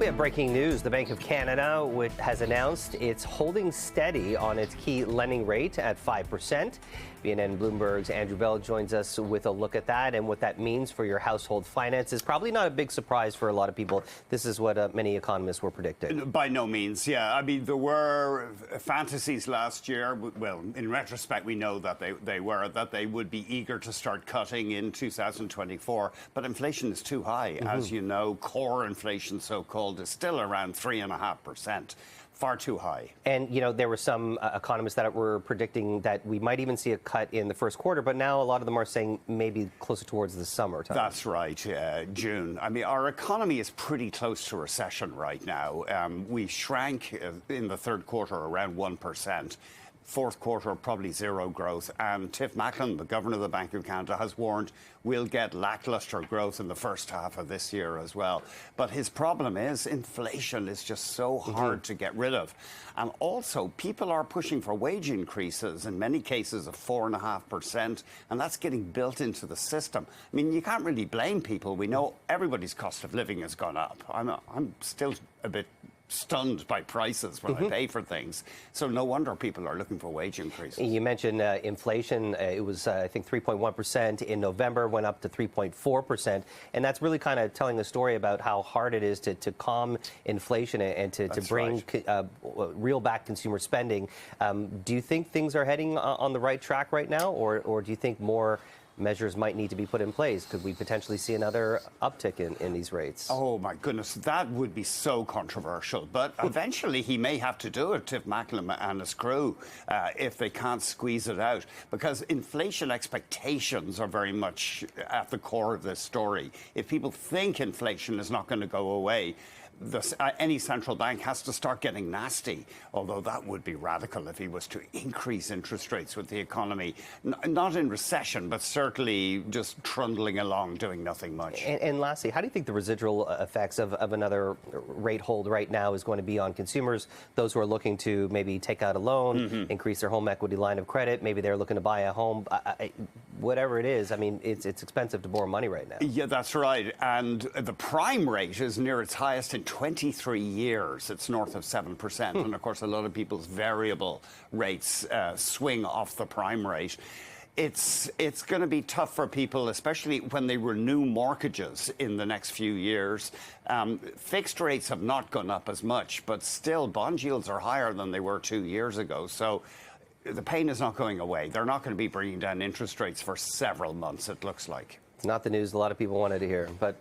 We have breaking news. The Bank of Canada has announced it's holding steady on its key lending rate at 5%. BNN Bloomberg's Andrew Bell joins us with a look at that and what that means for your household finances. Probably not a big surprise for a lot of people. This is what many economists were predicting. By no means, yeah. I mean, there were fantasies last year. Well, in retrospect, we know that they would be eager to start cutting in 2024. But inflation is too high. As you know, core inflation, so-called, is still around 3.5%. Far too high. And, you know, there were some economists that were predicting that we might even see a cut in the first quarter, but now a lot of them are saying maybe closer towards the summertime. That's right, June. I mean, our economy is pretty close to recession right now. We shrank in the third quarter around 1%. Fourth quarter, probably zero growth. And Tiff Macklem, the governor of the Bank of Canada, has warned we'll get lackluster growth in the first half of this year as well. But his problem is inflation is just so hard to get rid of. And also, people are pushing for wage increases, in many cases of 4.5%, and that's getting built into the system. I mean, you can't really blame people. We know everybody's cost of living has gone up. I'm still a bit stunned by prices when I pay for things. So no wonder people are looking for wage increases. You mentioned inflation. It was, I think, 3.1% in November, went up to 3.4%. And that's really kind of telling a story about how hard it is to calm inflation and to bring reel back consumer spending. Do you think things are heading on the right track right now? Or do you think more measures might need to be put in place? Could we potentially see another uptick in these rates? Oh, my goodness, that would be so controversial. But eventually he may have to do it, Tiff Macklem and his crew, if they can't squeeze it out. Because inflation expectations are very much at the core of this story. If people think inflation is not going to go away, any central bank has to start getting nasty, although that would be radical if he was to increase interest rates with the economy, not in recession, but certainly just trundling along, doing nothing much. And lastly, how do you think the residual effects of another rate hold right now is going to be on consumers, those who are looking to maybe take out a loan, increase their home equity line of credit, maybe they're looking to buy a home, whatever it is? I mean, it's expensive to borrow money right now. Yeah, that's right. And the prime rate is near its highest in 23 years. It's north of 7%. And of course, a lot of people's variable rates swing off the prime rate. It's going to be tough for people, especially when they renew mortgages in the next few years. Fixed rates have not gone up as much, but still bond yields are higher than they were 2 years ago. So the pain is not going away. They're not going to be bringing down interest rates for several months, it looks like. It's not the news a lot of people wanted to hear, but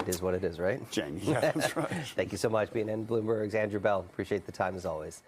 it is what it is, right? Jamie, yeah, that's right. Thank you so much, BNN Bloomberg's Andrew Bell. Appreciate the time as always.